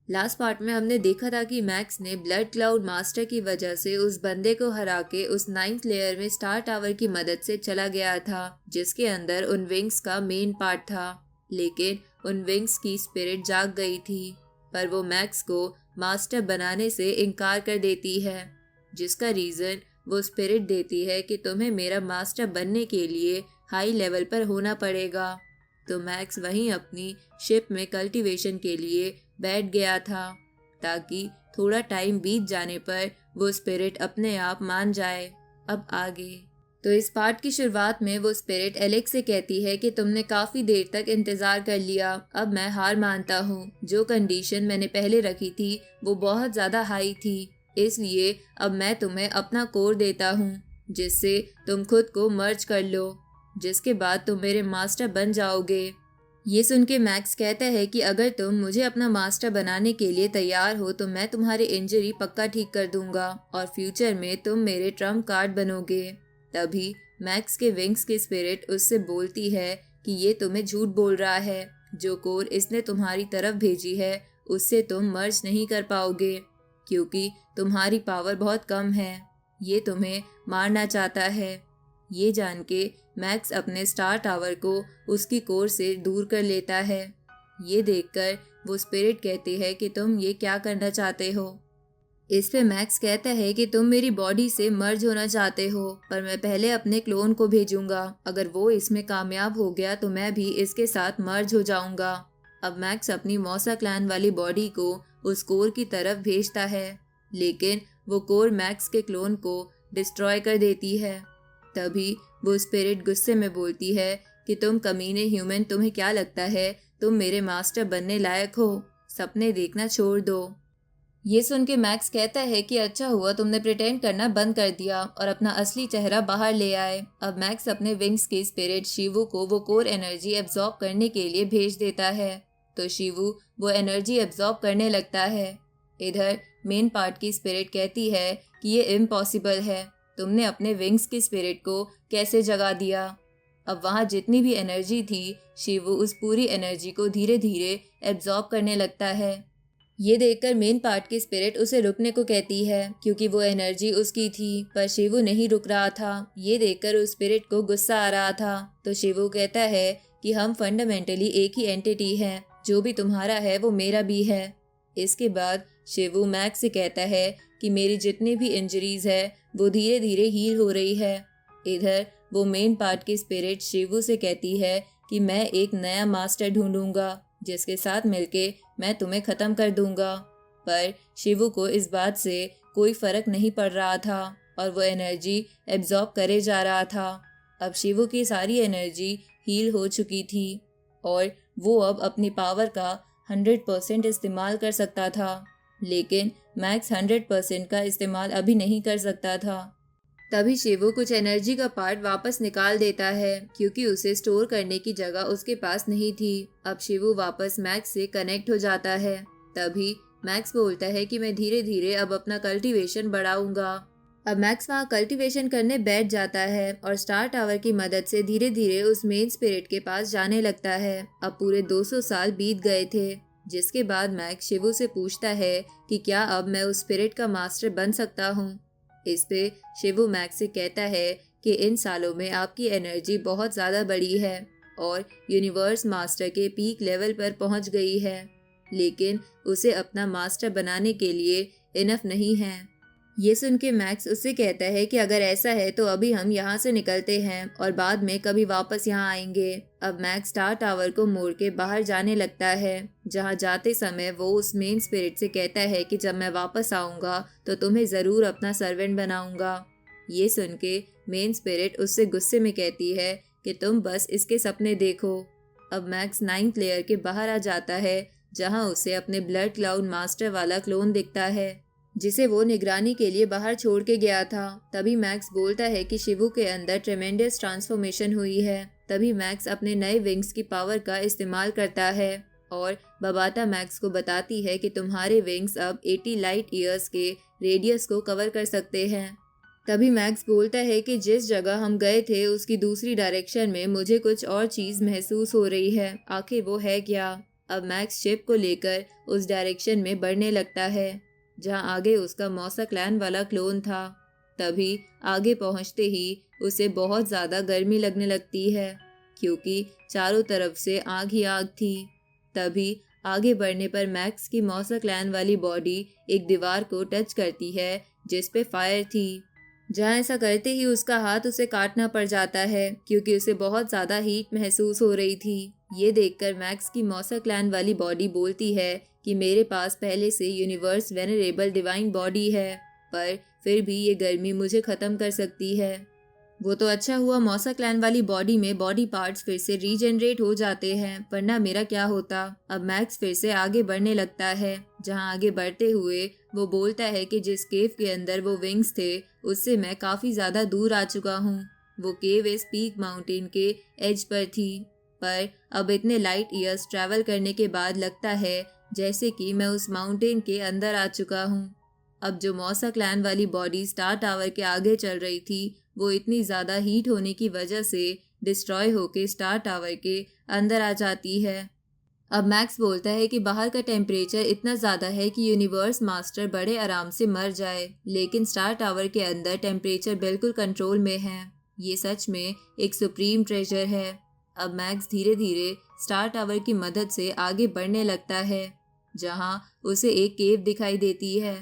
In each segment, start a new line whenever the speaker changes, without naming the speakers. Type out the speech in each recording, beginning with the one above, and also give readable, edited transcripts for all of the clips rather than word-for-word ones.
Last part में हमने देखा था कि मैक्स ने ब्लड क्लाउड मास्टर की वजह से उस बंदे को हरा के उस 9th लेयर में स्टार टावर की मदद से चला गया था, जिसके अंदर उन विंग्स का मेन पार्ट था। लेकिन उन विंग्स की स्पिरिट जाग गई थी, पर वो मैक्स को मास्टर बनाने से इनकार कर देती है, जिसका रीज़न वो स्पिरिट देती है कि तुम्हें मेरा मास्टर बनने के लिए हाई लेवल पर होना पड़ेगा। तो मैक्स वहीं अपनी शिप में कल्टीवेशन के लिए बैठ गया था, ताकि थोड़ा टाइम बीत जाने पर वो स्पिरिट अपने आप मान जाए। अब आगे तो इस पार्ट की शुरुआत में वो स्पिरिट एलेक्स से कहती है कि तुमने काफ़ी देर तक इंतज़ार कर लिया, अब मैं हार मानता हूँ। जो कंडीशन मैंने पहले रखी थी वो बहुत ज़्यादा हाई थी, इसलिए अब मैं तुम्हें अपना कोर देता हूँ, जिससे तुम खुद को मर्ज कर लो, जिसके बाद तुम मेरे मास्टर बन जाओगे। ये सुन के मैक्स कहता है कि अगर तुम मुझे अपना मास्टर बनाने के लिए तैयार हो तो मैं तुम्हारी इंजरी पक्का ठीक कर दूंगा और फ्यूचर में तुम मेरे ट्रम्प कार्ड बनोगे। तभी मैक्स के विंग्स की स्पिरिट उससे बोलती है कि ये तुम्हें झूठ बोल रहा है, जो कोर इसने तुम्हारी तरफ भेजी है उससे तुम मर्ज नहीं कर पाओगे, क्योंकि तुम्हारी पावर बहुत कम है। ये तुम्हें मारना चाहता है। ये जान के मैक्स अपने स्टार टावर को उसकी कोर से दूर कर लेता है। ये देखकर वो स्पिरिट कहती है कि तुम ये क्या करना चाहते हो। इस पे मैक्स कहता है कि तुम मेरी बॉडी से मर्ज होना चाहते हो, पर मैं पहले अपने क्लोन को भेजूंगा। अगर वो इसमें कामयाब हो गया तो मैं भी इसके साथ मर्ज हो जाऊंगा। अब मैक्स अपनी मौसा क्लैन वाली बॉडी को उस कोर की तरफ भेजता है, लेकिन वो कोर मैक्स के क्लोन को डिस्ट्रॉय कर देती है। तभी वो स्पिरिट गुस्से में बोलती है कि तुम कमीने ह्यूमन, तुम्हें क्या लगता है तुम मेरे मास्टर बनने लायक हो? सपने देखना छोड़ दो। ये सुन के मैक्स कहता है कि अच्छा हुआ तुमने प्रिटेंड करना बंद कर दिया और अपना असली चेहरा बाहर ले आए। अब मैक्स अपने विंग्स की स्पिरिट शिवू को वो कोर एनर्जी एब्जॉर्ब करने के लिए भेज देता है, तो शिवू वो एनर्जी एब्जॉर्ब करने लगता है। इधर मेन पार्ट की स्पिरिट कहती है कि ये इम्पॉसिबल है, तुमने अपने विंग्स की स्पिरिट को कैसे जगा दिया। अब वहाँ जितनी भी एनर्जी थी, शिवू उस पूरी एनर्जी को धीरे धीरे एब्जॉर्ब करने लगता है। ये देखकर मेन पार्ट की स्पिरिट उसे रुकने को कहती है, क्योंकि वो एनर्जी उसकी थी, पर शिवू नहीं रुक रहा था। ये देखकर उस स्पिरिट को गुस्सा आ रहा था, तो शिवू कहता है कि हम फंडामेंटली एक ही एंटिटी हैं, जो भी तुम्हारा है वो मेरा भी है। इसके बाद शिवू मैक्स से कहता है कि मेरी जितनी भी इंजरीज है वो धीरे धीरे हील हो रही है। इधर वो मेन पार्ट की स्पिरिट शिवू से कहती है कि मैं एक नया मास्टर ढूंढूंगा, जिसके साथ मिलके मैं तुम्हें ख़त्म कर दूंगा। पर शिवू को इस बात से कोई फ़र्क नहीं पड़ रहा था और वो एनर्जी एब्जॉर्ब करे जा रहा था। अब शिवू की सारी एनर्जी हील हो चुकी थी और वो अब अपनी पावर का 100% इस्तेमाल कर सकता था, लेकिन मैक्स 100% का इस्तेमाल अभी नहीं कर सकता था। तभी शिवू कुछ एनर्जी का पार्ट वापस निकाल देता है, क्योंकि उसे स्टोर करने की जगह उसके पास नहीं थी। अब शिवू वापस मैक्स से कनेक्ट हो जाता है। तभी मैक्स बोलता है कि मैं धीरे धीरे अब अपना कल्टीवेशन बढ़ाऊंगा। अब मैक्स वहाँ कल्टीवेशन करने बैठ जाता है और स्टार टावर की मदद से धीरे धीरे उस मेन स्पिरिट के पास जाने लगता है। अब पूरे 200 साल बीत गए थे, जिसके बाद मैक्स शिवू से पूछता है कि क्या अब मैं उस स्पिरिट का मास्टर बन सकता हूँ। इस पे शिवू मैक्स से कहता है कि इन सालों में आपकी एनर्जी बहुत ज़्यादा बढ़ी है और यूनिवर्स मास्टर के पीक लेवल पर पहुंच गई है, लेकिन उसे अपना मास्टर बनाने के लिए इनफ नहीं है। ये सुन के मैक्स उससे कहता है कि अगर ऐसा है तो अभी हम यहाँ से निकलते हैं और बाद में कभी वापस यहाँ आएंगे। अब मैक्स स्टार टावर को मोड़ के बाहर जाने लगता है, जहाँ जाते समय वो उस मेन स्पिरिट से कहता है कि जब मैं वापस आऊँगा तो तुम्हें ज़रूर अपना सर्वेंट बनाऊँगा। ये सुन के मेन स्पिरिट उससे गुस्से में कहती है कि तुम बस इसके सपने देखो। अब मैक्स 9th लेयर के बाहर आ जाता है, जहाँ उसे अपने ब्लड क्लाउड मास्टर वाला क्लोन दिखता है, जिसे वो निगरानी के लिए बाहर छोड़ के गया था। तभी मैक्स बोलता है कि शिवू के अंदर ट्रेमेंडस ट्रांसफॉर्मेशन हुई है। तभी मैक्स अपने नए विंग्स की पावर का इस्तेमाल करता है और बबाता मैक्स को बताती है कि तुम्हारे विंग्स अब 80 लाइट ईयर्स के रेडियस को कवर कर सकते हैं। तभी मैक्स बोलता है कि जिस जगह हम गए थे उसकी दूसरी डायरेक्शन में मुझे कुछ और चीज़ महसूस हो रही है, आखिर वो है क्या। अब मैक्स शिप को लेकर उस डायरेक्शन में बढ़ने लगता है जहां आगे उसका मौसा क्लैन वाला क्लोन था। तभी आगे पहुंचते ही उसे बहुत ज़्यादा गर्मी लगने लगती है क्योंकि चारों तरफ से आग ही आग थी। तभी आगे बढ़ने पर मैक्स की मौसा क्लैन वाली बॉडी एक दीवार को टच करती है जिस पे फायर थी। जहां ऐसा करते ही उसका हाथ उसे काटना पड़ जाता है क्योंकि उसे बहुत ज़्यादा हीट महसूस हो रही थी। ये देखकर मैक्स की मौसा क्लैन वाली बॉडी बोलती है कि मेरे पास पहले से यूनिवर्स वेनरेबल डिवाइन बॉडी है, पर फिर भी ये गर्मी मुझे ख़त्म कर सकती है। वो तो अच्छा हुआ मौसा क्लैन वाली बॉडी में बॉडी पार्ट्स फिर से रीजनरेट हो जाते हैं, वरना मेरा क्या होता। अब मैक्स फिर से आगे बढ़ने लगता है जहां आगे बढ़ते हुए वो बोलता है कि जिस केव के अंदर वो विंग्स थे उससे मैं काफ़ी ज़्यादा दूर आ चुका हूँ। वो केव इस पीक माउंटेन के एज पर थी, पर अब इतने लाइट ईयर्स ट्रैवल करने के बाद लगता है जैसे कि मैं उस माउंटेन के अंदर आ चुका हूँ। अब जो मौसा क्लैन वाली बॉडी स्टार टावर के आगे चल रही थी वो इतनी ज़्यादा हीट होने की वजह से डिस्ट्रॉय होके स्टार टावर के अंदर आ जाती है। अब मैक्स बोलता है कि बाहर का टेम्परेचर इतना ज़्यादा है कि यूनिवर्स मास्टर बड़े आराम से मर जाए, लेकिन स्टार टावर के अंदर टेम्परेचर बिल्कुल कंट्रोल में है। ये सच में एक सुप्रीम ट्रेजर है। अब मैक्स धीरे धीरे स्टार टावर की मदद से आगे बढ़ने लगता है जहाँ उसे एक केव दिखाई देती है।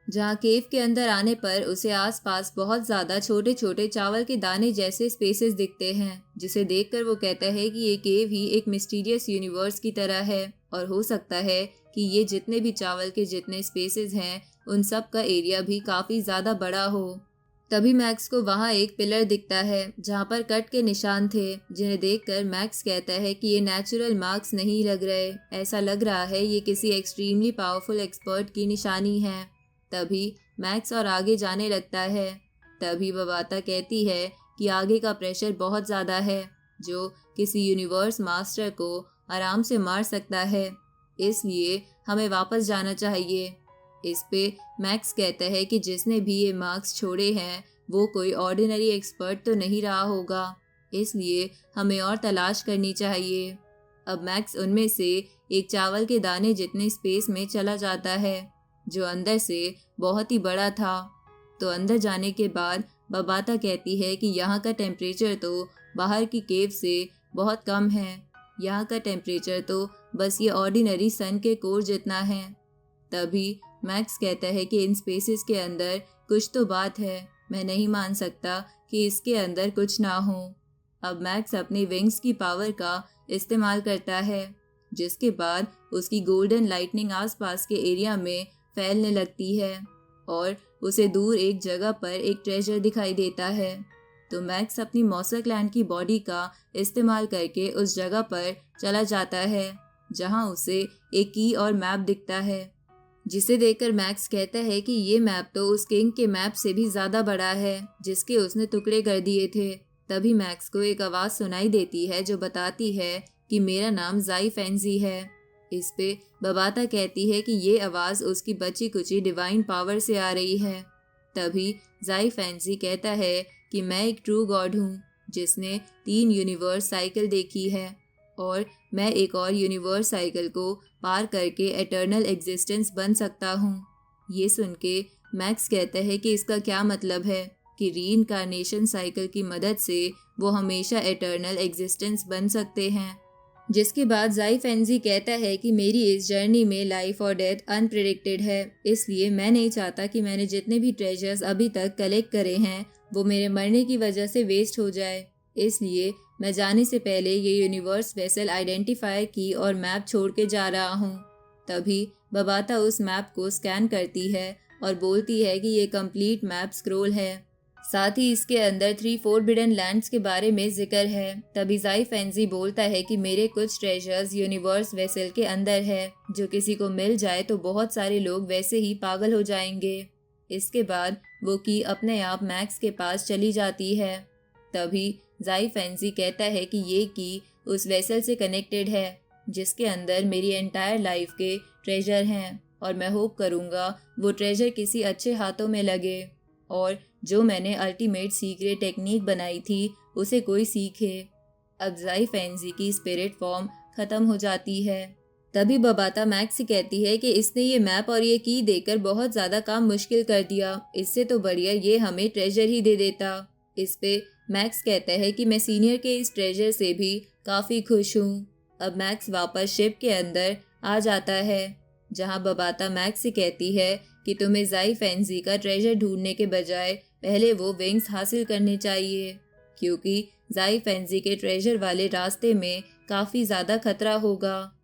जहाँ केव के अंदर आने पर उसे आसपास बहुत ज़्यादा छोटे छोटे चावल के दाने जैसे स्पेसेस दिखते हैं, जिसे देखकर वो कहता है कि ये केव ही एक मिस्टीरियस यूनिवर्स की तरह है और हो सकता है कि ये जितने भी चावल के जितने स्पेसेस हैं उन सब का एरिया भी काफ़ी ज़्यादा बड़ा हो। तभी मैक्स को वहाँ एक पिलर दिखता है जहाँ पर कट के निशान थे, जिन्हें देखकर मैक्स कहता है कि ये नेचुरल मार्क्स नहीं लग रहे, ऐसा लग रहा है ये किसी एक्सट्रीमली पावरफुल एक्सपर्ट की निशानी है। तभी मैक्स और आगे जाने लगता है। तभी बबाता कहती है कि आगे का प्रेशर बहुत ज़्यादा है जो किसी यूनिवर्स मास्टर को आराम से मार सकता है, इसलिए हमें वापस जाना चाहिए। इस पे मैक्स कहता है कि जिसने भी ये मार्क्स छोड़े हैं वो कोई ऑर्डिनरी एक्सपर्ट तो नहीं रहा होगा, इसलिए हमें और तलाश करनी चाहिए। अब मैक्स उनमें से एक चावल के दाने जितने स्पेस में चला जाता है जो अंदर से बहुत ही बड़ा था। तो अंदर जाने के बाद बबाता कहती है कि यहाँ का टेम्परेचर तो बाहर की केव से बहुत कम है, यहाँ का टेम्परेचर तो बस ये ऑर्डिनरी सन के कोर जितना है। तभी मैक्स कहता है कि इन स्पेसेस के अंदर कुछ तो बात है, मैं नहीं मान सकता कि इसके अंदर कुछ ना हो। अब मैक्स अपनी विंग्स की पावर का इस्तेमाल करता है, जिसके बाद उसकी गोल्डन लाइटनिंग आसपास के एरिया में फैलने लगती है और उसे दूर एक जगह पर एक ट्रेजर दिखाई देता है। तो मैक्स अपनी मौसा क्लैन की बॉडी का इस्तेमाल करके उस जगह पर चला जाता है जहां उसे एक की और मैप दिखता है, जिसे देखकर मैक्स कहता है कि ये मैप तो उस किंग के मैप से भी ज़्यादा बड़ा है जिसके उसने टुकड़े कर दिए थे। तभी मैक्स को एक आवाज़ सुनाई देती है जो बताती है कि मेरा नाम ज़ाई फैंजी है। इस पे बबाता कहती है कि ये आवाज़ उसकी बची कुची डिवाइन पावर से आ रही है। तभी ज़ाई फैंजी कहता है कि मैं एक ट्रू गॉड हूँ जिसने 3 यूनिवर्स साइकिल देखी है और मैं एक और यूनिवर्स साइकिल को पार करके एटर्नल एग्जिस्टेंस बन सकता हूँ। ये सुन के मैक्स कहता है कि इसका क्या मतलब है कि रीइंकार्नेशन साइकिल की मदद से वो हमेशा एटर्नल एग्जिस्टेंस बन सकते हैं। जिसके बाद ज़ाई फैंजी कहता है कि मेरी इस जर्नी में लाइफ और डेथ अनप्रेडिक्टेड है, इसलिए मैं नहीं चाहता कि मैंने जितने भी ट्रेजर्स अभी तक कलेक्ट करे हैं वो मेरे मरने की वजह से वेस्ट हो जाए। इसलिए मैं जाने से पहले ये यूनिवर्स वेसल आइडेंटिफायर की और मैप छोड़ के जा रहा हूँ। तभी बबाता उस मैप को स्कैन करती है और बोलती है कि ये कंप्लीट मैप स्क्रोल है, साथ ही इसके अंदर 3 फोरबिडन लैंड्स के बारे में जिक्र है। तभी ज़ाई फैंजी बोलता है कि मेरे कुछ ट्रेजर्स यूनिवर्स वेसल के अंदर है जो किसी को मिल जाए तो बहुत सारे लोग वैसे ही पागल हो जाएंगे। इसके बाद वो की अपने आप मैक्स के पास चली जाती है। तभी ज़ाई फैंजी कहता है कि ये की उस वेसल से कनेक्टेड है जिसके अंदर मेरी एंटायर लाइफ के ट्रेजर हैं और मैं होप करूँगा वो ट्रेजर किसी अच्छे हाथों में लगे और जो मैंने अल्टीमेट सीक्रेट टेक्निक बनाई थी उसे कोई सीखे। अब ज़ाई फैंजी की स्पिरिट फॉर्म ख़त्म हो जाती है तभी बबाता मैक्स से कहती है कि इसने ये मैप और ये की देकर बहुत ज़्यादा काम मुश्किल कर दिया, इससे तो बढ़िया ये हमें ट्रेजर ही दे देता। इस पे मैक्स कहता है कि मैं सीनियर के इस ट्रेजर से भी काफ़ी खुश हूँ। अब मैक्स वापस शिप के अंदर आ जाता है, जहाँ बबाता मैक्स से कहती है कि तुम्हें ज़ाई फैंजी का ट्रेजर ढूंढने के बजाय पहले वो विंग्स हासिल करने चाहिए, क्योंकि ज़ाई फैंजी के ट्रेजर वाले रास्ते में काफ़ी ज़्यादा खतरा होगा।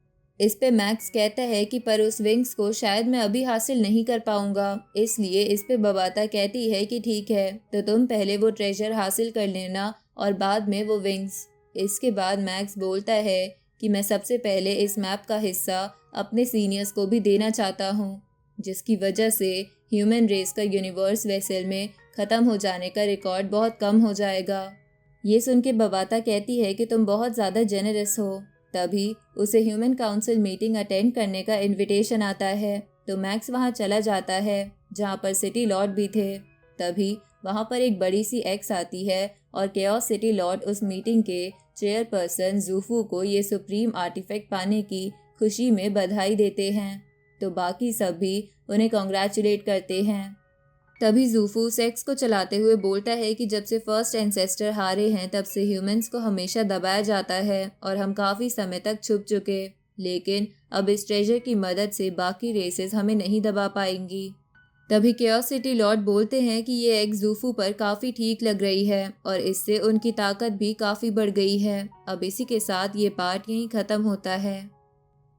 इस पे मैक्स कहता है कि पर उस विंग्स को शायद मैं अभी हासिल नहीं कर पाऊंगा, इसलिए इस पे बबाता कहती है कि ठीक है, तो तुम पहले वो ट्रेजर हासिल कर लेना और बाद में वो विंग्स। इसके बाद मैक्स बोलता है कि मैं सबसे पहले इस मैप का हिस्सा अपने सीनियर्स को भी देना चाहता हूँ, जिसकी वजह से ह्यूमन रेस का यूनिवर्स वेसल में ख़त्म हो जाने का रिकॉर्ड बहुत कम हो जाएगा। ये सुन के बबाता कहती है कि तुम बहुत ज़्यादा जेनरस हो। तभी उसे ह्यूमन काउंसिल मीटिंग अटेंड करने का इनविटेशन आता है, तो मैक्स वहाँ चला जाता है, जहाँ पर सिटी लॉर्ड भी थे। तभी वहाँ पर एक बड़ी सी एक्स आती है और केओस सिटी लॉर्ड उस मीटिंग के चेयरपर्सन जूफू को ये सुप्रीम आर्टिफैक्ट पाने की खुशी में बधाई देते हैं, तो बाकी सब भी उन्हें कॉन्ग्रेचुलेट करते हैं। तभी जूफू सेक्स को चलाते हुए बोलता है कि जब से फर्स्ट एंसेस्टर हारे हैं तब से ह्यूमंस को हमेशा दबाया जाता है और हम काफ़ी समय तक छुप चुके, लेकिन अब इस ट्रेजर की मदद से बाकी रेसेस हमें नहीं दबा पाएंगी। तभी केओस सिटी लॉर्ड बोलते हैं कि ये एग जूफू पर काफ़ी ठीक लग रही है और इससे उनकी ताकत भी काफ़ी बढ़ गई है। अब इसी के साथ ये पार्ट यहीं ख़त्म होता है।